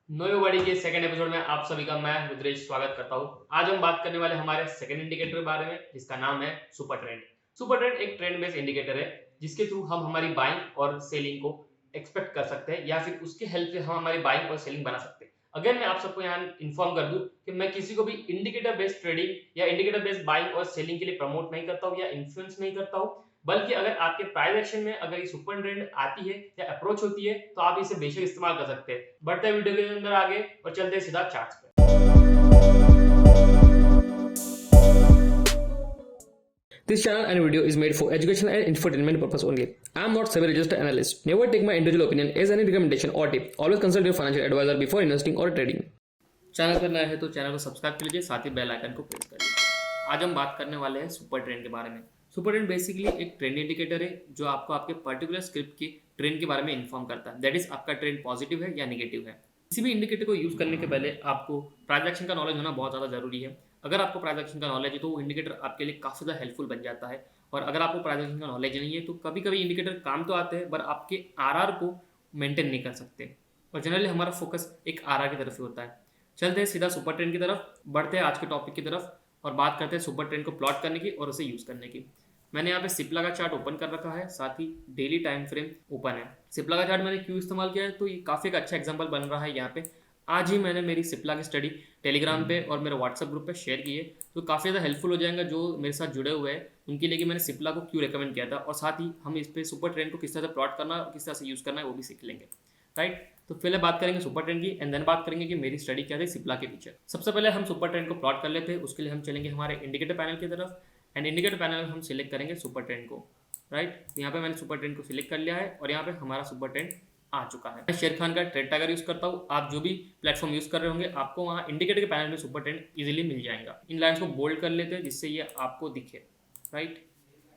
नोयो body के second episode में आप सभी का मैं रुद्रेश स्वागत करता हूं। आज हम बात करने वाले हमारे सेकंड इंडिकेटर के बारे में जिसका नाम है सुपर ट्रेंड। सुपर ट्रेंड एक ट्रेंड बेस्ड इंडिकेटर है जिसके थ्रू हम हमारी बाइंग और सेलिंग को एक्सपेक्ट कर सकते हैं या फिर उसके हेल्प से हम हमारी बाइंग और सेलिंग बना सकते हैं। अगर मैं आप सबको यहाँ इन्फॉर्म कर दूं कि मैं किसी को भी इंडिकेटर बेस्ड ट्रेडिंग या इंडिकेटर बेस्ड बाइंग और सेलिंग के लिए प्रमोट नहीं करता हूँ या इन्फ्लुएंस नहीं करता हूँ, बल्कि अगर आपके प्राइस एक्शन में अगर ये सुपर ट्रेंड आती है या अप्रोच होती है तो आप इसे बेशक इस्तेमाल कर सकते हैं। बढ़ते हैं वीडियो के अंदर आगे और चलते हैं सीधा चार्ट्स पे। This channel and video is made for educational and infotainment purpose only. I am not SEBI registered analyst. Never take my individual opinion as any recommendation or tip. Always consult your financial advisor before investing or trading. Channel पर नए हैं तो channel को subscribe कर लीजिए, साथ ही bell icon को press कर लीजिए। आज हम बात करने वाले हैं सुपर ट्रेंड के बारे में। सुपर ट्रेंड बेसिकली एक ट्रेंड इंडिकेटर है जो आपको आपके पर्टिकुलर स्क्रिप्ट की ट्रेंड के बारे में इन्फॉर्म करता है। दैट इज आपका ट्रेंड पॉजिटिव है या नेगेटिव है। किसी भी इंडिकेटर को यूज करने के पहले आपको प्राइस एक्शन का नॉलेज होना बहुत ज़्यादा जरूरी है। अगर आपको प्राइस एक्शन का नॉलेज है तो वो इंडिकेटर आपके लिए काफ़ी ज़्यादा हेल्पफुल बन जाता है। और अगर आपको प्राइस एक्शन का नॉलेज नहीं है तो कभी कभी इंडिकेटर काम तो आते हैं पर आपके आरआर को मेंटेन नहीं कर सकते। और जनरली हमारा फोकस एक आरआर की तरफ ही होता है। चलते हैं सीधा सुपर ट्रेंड की तरफ, बढ़ते हैं आज के टॉपिक की तरफ और बात करते हैं सुपर ट्रेंड को प्लॉट करने की और उसे यूज़ करने की। मैंने यहाँ पे सिप्ला का चार्ट ओपन कर रखा है, साथ ही डेली टाइम फ्रेम ओपन है। सिप्ला का चार्ट मैंने क्यों इस्तेमाल किया है तो ये काफ़ी एक अच्छा एग्जांपल बन रहा है। यहाँ पे आज ही मैंने मेरी सिप्ला की स्टडी टेलीग्राम पे और मेरे व्हाट्सएप ग्रुप पे शेयर की है, तो काफ़ी ज़्यादा हेल्पफुल हो जाएगा जो मेरे साथ जुड़े हुए हैं उनके लिए कि मैंने सिप्ला को क्यों रिकमेंड किया था। और साथ ही हम इस पे सुपर ट्रेंड को किस तरह से प्लॉट करना और किस तरह से यूज़ करना है वो भी सीख लेंगे। राइट, तो पहले बात करेंगे सुपर ट्रेंड की एंड देन बात करेंगे कि मेरी स्टडी क्या थी सिप्ला के पीछे। सबसे पहले हम सुपर ट्रेंड को प्लॉट कर लेते हैं। उसके लिए हम चलेंगे हमारे इंडिकेटर पैनल की तरफ एंड इंडिकेटर पैनल में हम सिलेक्ट करेंगे सुपर ट्रेंड को। राइट, यहाँ पे मैंने सुपर ट्रेंड को सिलेक्ट कर लिया है और यहाँ पे हमारा सुपर ट्रेंड आ चुका है। मैं शेर खान का ट्रेड टाइगर यूज करता हूँ। आप जो भी प्लेटफॉर्म यूज कर रहे होंगे आपको वहाँ इंडिकेटर के पैनल में सुपर ट्रेंड इजीली मिल जाएगा। इन लाइन्स को बोल्ड कर लेते हैं जिससे ये आपको दिखे। राइट,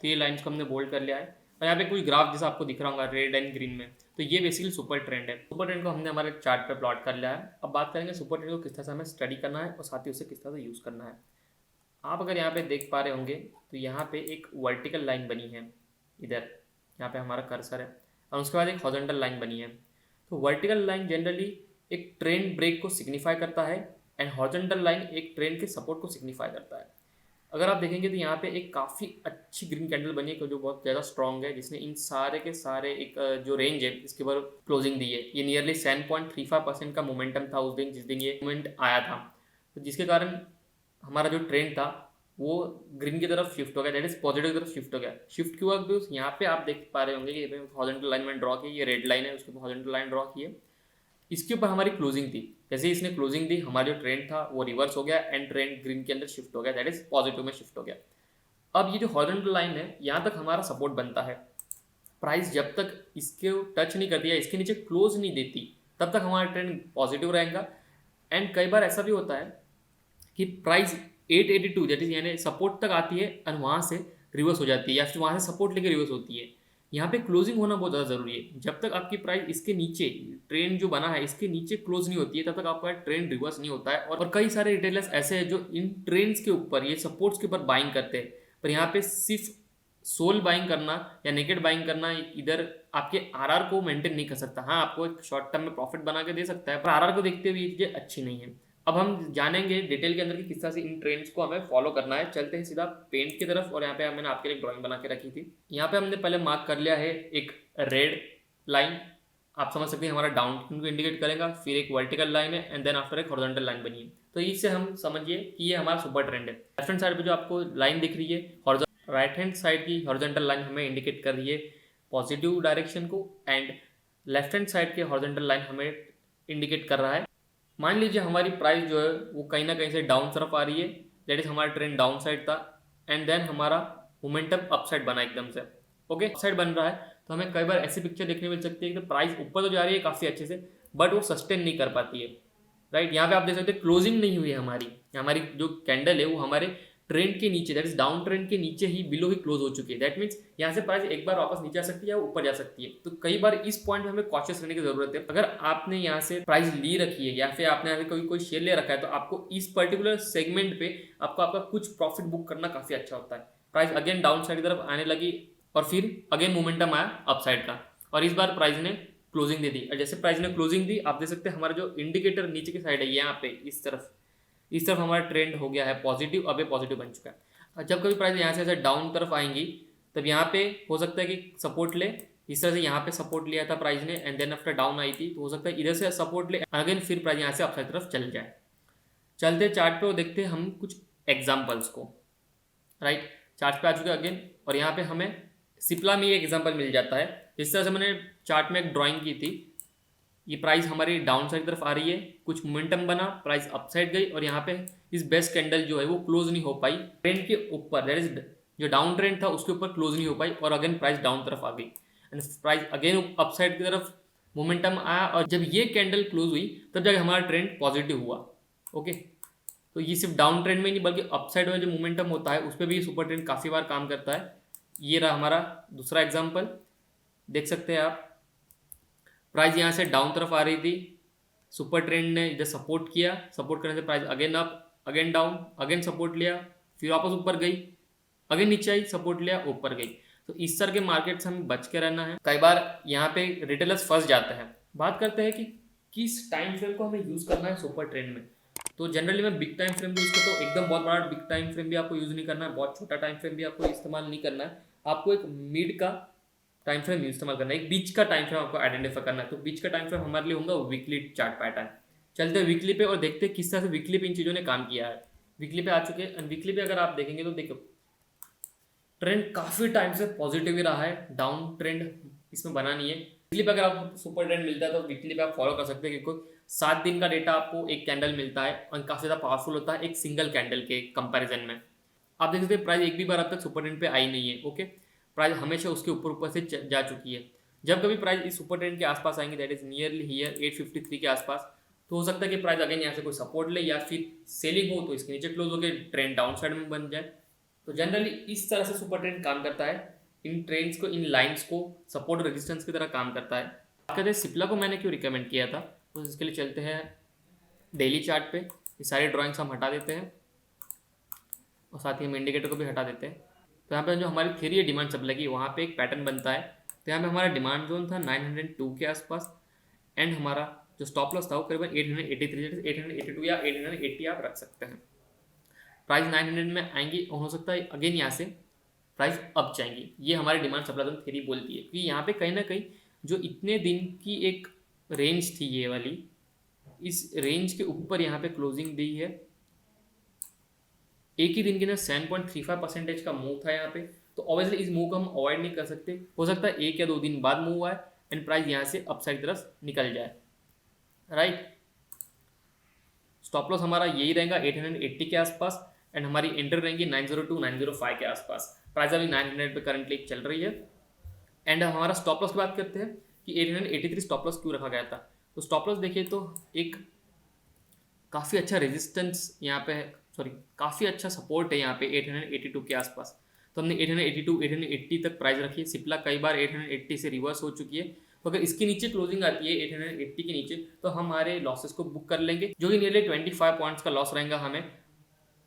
तो ये लाइन्स को हमने बोल्ड कर लिया है और यहाँ पे कुछ ग्राफ जैसा आपको दिख रहा होगा रेड एंड ग्रीन में, तो ये बेसिकली सुपर ट्रेंड है। सुपर ट्रेंड को हमने हमारे चार्ट पे प्लॉट कर लिया है। अब बात करेंगे सुपर ट्रेंड को किस तरह से हमें स्टडी करना है और साथ ही उसे किस तरह से यूज़ करना है। आप अगर यहाँ पे देख पा रहे होंगे तो यहाँ पे एक वर्टिकल लाइन बनी है, इधर यहाँ पे हमारा कर्सर है, और उसके बाद एक हॉरिजॉन्टल लाइन बनी है। तो वर्टिकल लाइन जनरली एक ट्रेंड ब्रेक को सिग्निफाई करता है एंड हॉरिजॉन्टल लाइन एक ट्रेंड के सपोर्ट को सिग्निफाई करता है। अगर आप देखेंगे तो यहाँ पे एक काफ़ी अच्छी ग्रीन कैंडल बनी है जो बहुत ज़्यादा स्ट्रॉन्ग है, जिसने इन सारे के सारे एक जो रेंज है इसके ऊपर क्लोजिंग दी है। ये नियरली 7.35% का मोमेंटम था उस दिन जिस दिन ये मोमेंट आया था, तो जिसके कारण हमारा जो ट्रेंड था वो ग्रीन की तरफ शिफ्ट हो गया, दैट इज पॉजिटिव की तरफ शिफ्ट हो गया। शिफ्ट क्यों हुआ? बिकॉज यहाँ पे आप देख पा रहे होंगे कि हॉरिजॉन्टल लाइन मैंने ड्रॉ की, ये रेड लाइन है उसके ऊपर हॉरिजॉन्टल लाइन ड्रॉ की है, इसके ऊपर हमारी क्लोजिंग थी। जैसे इसने क्लोजिंग दी हमारा जो ट्रेंड था वो रिवर्स हो गया एंड ट्रेंड ग्रीन के अंदर शिफ्ट हो गया, दैट इज पॉजिटिव में शिफ्ट हो गया। अब ये जो हॉरिजॉन्टल लाइन है यहाँ तक हमारा सपोर्ट बनता है। प्राइस जब तक इसके टच नहीं करती या इसके नीचे क्लोज नहीं देती तब तक हमारा ट्रेंड पॉजिटिव रहेगा। एंड कई बार ऐसा भी होता है कि प्राइस 882 दैट इज यानी सपोर्ट तक आती है और वहाँ से रिवर्स हो जाती है या फिर वहाँ से सपोर्ट लेके रिवर्स होती है। यहाँ पे क्लोजिंग होना बहुत ज़्यादा ज़रूरी है। जब तक आपकी प्राइस इसके नीचे ट्रेंड जो बना है इसके नीचे क्लोज नहीं होती है तब तक आपका ट्रेंड रिवर्स नहीं होता है। और कई सारे रिटेलर्स ऐसे हैं जो इन ट्रेंड्स के ऊपर ये सपोर्ट्स के ऊपर बाइंग करते हैं, पर यहाँ पे सिर्फ सोल बाइंग करना या नेकेड बाइंग करना इधर आपके आरआर को मेंटेन नहीं कर सकता। हाँ, आपको एक शॉर्ट टर्म में प्रॉफिट बना के दे सकता है पर आरआर को देखते हुए ये चीज़ें अच्छी नहीं है। अब हम जानेंगे डिटेल के अंदर कि किस तरह से इन ट्रेंड्स को हमें फॉलो करना है। चलते हैं सीधा पेंट की तरफ और यहाँ पे मैंने आपके लिए एक ड्राइंग बना के रखी थी। यहाँ पे हमने पहले मार्क कर लिया है एक रेड लाइन, आप समझ सकते हैं हमारा डाउन ट्रेंड को इंडिकेट करेगा, फिर एक वर्टिकल लाइन है एंड देन आफ्टर एक हॉरिजॉन्टल लाइन बनी है। तो इससे हम समझिए कि ये हमारा सुपर ट्रेंड है। लेफ्ट हैंड साइड पे जो आपको लाइन दिख रही है राइट हैंड साइड की हॉरिजॉन्टल लाइन हमें इंडिकेट कर रही है पॉजिटिव डायरेक्शन को एंड लेफ्ट हैंड साइड के हॉरिजॉन्टल लाइन हमें इंडिकेट कर रहा है। मान लीजिए हमारी प्राइस जो है वो कहीं ना कहीं से डाउन तरफ आ रही है, दैट इज हमारा ट्रेंड डाउन साइड था एंड देन हमारा मोमेंटम अप साइड बना एकदम से। ओके, अप साइड बन रहा है तो हमें कई बार ऐसी पिक्चर देखने मिल सकती है कि प्राइस ऊपर तो जा रही है काफ़ी अच्छे से बट वो सस्टेन नहीं कर पाती है। राइट, यहाँ पे आप देख सकते हैं क्लोजिंग नहीं हुई है हमारी जो कैंडल है वो हमारे ट्रेंड के नीचे दैट इज डाउन ट्रेंड के नीचे ही बिलो ही क्लोज हो चुकी है। दैट मीन्स यहाँ से प्राइस एक बार वापस नीचे आ सकती है या ऊपर जा सकती है। तो कई बार इस पॉइंट में हमें कॉशियस रहने की जरूरत है। अगर आपने यहाँ से प्राइस ली रखी है या फिर आपने यहाँ से कोई शेयर ले रखा है तो आपको इस पर्टिकुलर सेगमेंट पे आपको आपका कुछ प्रॉफिट बुक करना काफी अच्छा होता है। प्राइस अगेन डाउन साइड की तरफ आने लगी और फिर अगेन मोमेंटम आया अप साइड का और इस बार प्राइस ने क्लोजिंग दे दी, और जैसे प्राइस ने क्लोजिंग दी आप देख सकते हैं हमारा जो इंडिकेटर नीचे की साइड है यहाँ पे इस तरफ हमारा ट्रेंड हो गया है पॉजिटिव, अब ये पॉजिटिव बन चुका है। और जब कभी प्राइस यहाँ से ऐसे डाउन तरफ आएंगी तब यहाँ पे हो सकता है कि सपोर्ट ले, इस तरह से यहाँ पे सपोर्ट लिया था प्राइस ने एंड देन आफ्टर डाउन आई थी, तो हो सकता है इधर से सपोर्ट ले अगेन फिर प्राइस यहाँ से अपसाइड तरफ चल जाए। चलते चार्ट पे और देखते हैं हम कुछ एग्जाम्पल्स को। राइट, चार्ट पे आ चुके अगेन, और यहाँ पे हमें सिप्ला में एक एग्जाम्पल मिल जाता है। जिस तरह से मैंने चार्ट में एक ड्राइंग की थी, ये प्राइस हमारी डाउन साइड तरफ आ रही है, कुछ मोमेंटम बना, प्राइस अपसाइड गई और यहाँ पे इस बेस्ट कैंडल जो है वो क्लोज नहीं हो पाई ट्रेंड के ऊपर, दैट इज जो डाउन ट्रेंड था उसके ऊपर क्लोज नहीं हो पाई और अगेन प्राइस डाउन तरफ आ गई एंड प्राइस अगेन अपसाइड की तरफ मोमेंटम आया, और जब ये कैंडल क्लोज हुई तब जाके हमारा ट्रेंड पॉजिटिव हुआ। ओके, तो ये सिर्फ डाउन ट्रेंड में नहीं बल्कि अपसाइड में जो मोमेंटम होता है उस पर भी सुपर ट्रेंड काफ़ी बार काम करता है। ये रहा हमारा दूसरा एग्जाम्पल, देख सकते हैं आप, प्राइस यहाँ से डाउन तरफ आ रही थी, सुपर ट्रेंड ने इधर सपोर्ट किया, सपोर्ट करने से price again up again down, again support लिया, फिर वापस ऊपर गई, अगेन नीचे आई, सपोर्ट लिया, ऊपर गई। तो इस तरह के मार्केट से हमें बच के रहना है। कई बार यहाँ पे रिटेलर्स फंस जाते हैं। बात करते हैं कि किस टाइम फ्रेम को हमें यूज़ करना है सुपर ट्रेंड में। तो जनरली मैं बिग टाइम फ्रेम भी यूज़ करता हूँ, एकदम बहुत बड़ा बिग टाइम फ्रेम भी आपको यूज़ नहीं करना है, बहुत छोटा टाइम फ्रेम भी आपको इस्तेमाल नहीं करना है, आपको एक मिड का टाइम फ्रेम इस्तेमाल करना है, एक बीच का टाइम फ्रेम आपको आइडेंटिफाई करना है। तो बीच का टाइम फ्रेम हमारे लिए होगा वीकली चार्ट पैटर्न। चलते हैं वीकली पे और देखते हैं किस तरह से वीकली पे इन चीज़ों ने काम किया है। वीकली पे आ चुके हैं, वीकली पे अगर आप देखेंगे तो देखो ट्रेंड काफ़ी टाइम से पॉजिटिव ही रहा है, डाउन ट्रेंड इसमें बना नहीं है। वीकली पे अगर आपको सुपर ट्रेंड मिलता है तो वीकली पे आप फॉलो कर सकते हैं, क्योंकि 7 दिन का डेटा आपको एक कैंडल मिलता है और काफ़ी ज़्यादा पावरफुल होता है एक सिंगल कैंडल के कंपैरिजन में। आप देख सकते हैं प्राइस एक भी बार अब तक सुपर ट्रेंड पे आई नहीं है। ओके, प्राइस हमेशा उसके ऊपर से जा चुकी है। जब कभी प्राइस इस सुपर ट्रेंड के आसपास आएंगे, दैट इज नियरली हियर 853 के आसपास, तो हो सकता है कि प्राइस अगेन यहाँ से कोई सपोर्ट ले या फिर सेलिंग हो तो इसके नीचे क्लोज होकर ट्रेंड डाउन साइड में बन जाए। तो जनरली इस तरह से सुपर ट्रेंड काम करता है, इन ट्रेंड्स को, इन लाइन्स को सपोर्ट रेजिस्टेंस की तरह काम करता है। कहते हैं सिप्ला को मैंने क्यों रिकमेंड किया था, तो इसके लिए चलते हैं डेली चार्ट पे। ये सारी ड्राइंग्स हम हटा देते हैं और साथ ही हम इंडिकेटर को भी हटा देते हैं। तो यहाँ पे जो हमारी थ्योरी है डिमांड सप्लाई की, वहाँ पे एक पैटर्न बनता है। तो यहाँ पे हमारा डिमांड जोन था 902 के आसपास एंड हमारा जो स्टॉप लॉस था वो करीबन 883, 882 या 880 आप रख सकते हैं। प्राइस 900 में आएंगी और हो सकता है अगेन यहाँ से प्राइस अप जाएंगी, ये हमारी डिमांड सप्लाई जोन थ्योरी बोलती है। क्योंकि यहाँ पे कहीं ना कहीं जो इतने दिन की एक रेंज थी ये वाली, इस रेंज के ऊपर यहाँ पे क्लोजिंग दी है, एक ही दिन के अंदर 7.35% का मूव था यहाँ पे। तो ऑब्वियसली इस मूव को हम अवॉइड नहीं कर सकते, हो सकता है 1 या 2 दिन बाद मूव आए एंड प्राइस यहाँ से अपसाइड तरफ निकल जाए। राइट, स्टॉप लॉस हमारा यही रहेगा 880 के आसपास एंड हमारी एंटर रहेंगी 902 905 के आसपास। प्राइस अभी 900 पे करंटली चल रही है एंड हमारा स्टॉप लॉस की बात करते हैं कि 883 स्टॉप लॉस क्यों रखा गया था। तो स्टॉप लॉस देखिए तो एक काफ़ी अच्छा रेजिस्टेंस यहाँ पे है, सॉरी काफ़ी अच्छा सपोर्ट है यहाँ पे 882 के आसपास। तो हमने 882 880 तक प्राइस रखी है। सिप्ला कई बार 880 से रिवर्स हो चुकी है, तो अगर इसके नीचे क्लोजिंग आती है 880 के नीचे तो हम हमारे लॉसेस को बुक कर लेंगे, जो कि नियरली 25 पॉइंट्स का लॉस रहेगा हमें।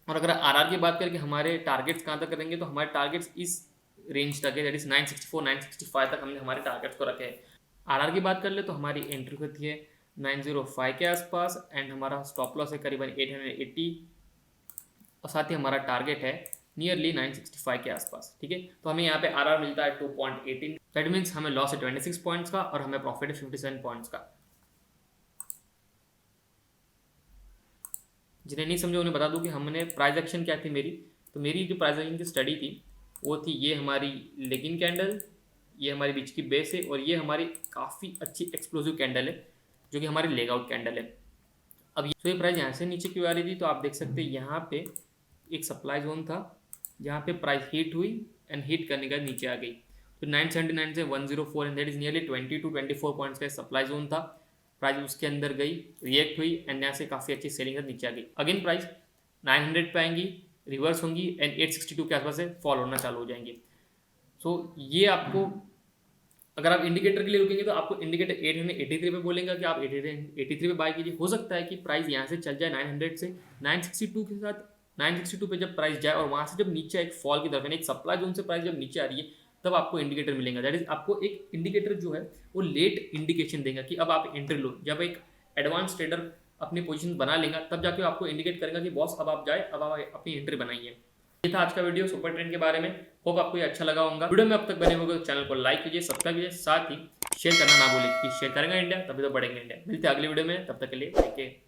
और अगर आरआर की बात करें हमारे टारगेट्स कहाँ तक रहेंगे, तो हमारे टारगेट्स इस रेंज तक है, दैट इज 964 965 तक हमने हमारे टारगेट्स को रखे हैं। आरआर की बात कर ले तो हमारी एंट्री होती है 905 के आसपास एंड हमारा स्टॉप लॉस है करीबन 880 और साथ ही हमारा टारगेट है नियरली 965 के आसपास। ठीक है, तो हमें यहाँ पे आरआर मिलता है 2.18, दैट मीन्स हमें लॉस है 26 पॉइंट्स का और हमें प्रॉफिट है 57 पॉइंट्स का। जिन्हें नहीं समझे उन्हें बता दूं कि हमने प्राइस एक्शन क्या थी मेरी। तो मेरी जो प्राइस एक्शन की स्टडी थी वो थी ये हमारी लेगिंग कैंडल, ये हमारी बीच की बेस है और ये हमारी काफ़ी अच्छी एक्सप्लोसिव कैंडल है जो कि हमारी लेग आउट कैंडल है। अब ये प्राइस यहाँ से नीचे क्यों आ रही थी, तो आप देख सकते हैं यहाँ पे एक सप्लाई जोन था जहाँ पे प्राइस हिट हुई एंड हिट करने के बाद नीचे आ गई। तो 979 से 104 and that is nearly 20 to 24 points का सप्लाई जोन था। प्राइस उसके अंदर गई, रिएक्ट हुई एंड यहाँ से काफ़ी अच्छी सेलिंग है नीचे आ गई। अगेन प्राइस 900 पे आएंगी, रिवर्स होंगी एंड 862 के आसपास से फॉल होना चालू हो जाएंगे। सो ये आपको, अगर आप इंडिकेटर के लिए रुकेंगे तो आपको इंडिकेटर 883 पे बोलेंगे कि आप 83 पे बाय कीजिए। हो सकता है कि प्राइस यहाँ से चल जाए 900 से 962 के साथ, 962 पे जब प्राइस जाए और वहाँ से जब नीचे एक फॉल की तरफ, एक सप्लाई जोन से प्राइस जब नीचे आ रही है तब आपको इंडिकेटर मिलेगा। दैट इज आपको एक इंडिकेटर जो है वो लेट इंडिकेशन देगा कि अब आप एंट्री लो। जब एक एडवांस ट्रेडर अपनी पोजीशन बना लेगा तब जाके आपको इंडिकेट करेगा कि बॉस अब आप जाए, अब आप अपनी एंट्री बनाइए। ये था आज का वीडियो सुपर ट्रेंड के बारे में। होप आपको ये अच्छा लगा होगा। वीडियो में अब तक बने होगा तो चैनल को लाइक कीजिए, सब्सक्राइब कीजिए, साथ ही शेयर करना ना भूलिए कि शेयर करेंगे इंडिया तभी तो बढ़ेंगे इंडिया। मिलते हैं अगली वीडियो में, तब तक के लिए टेक केयर।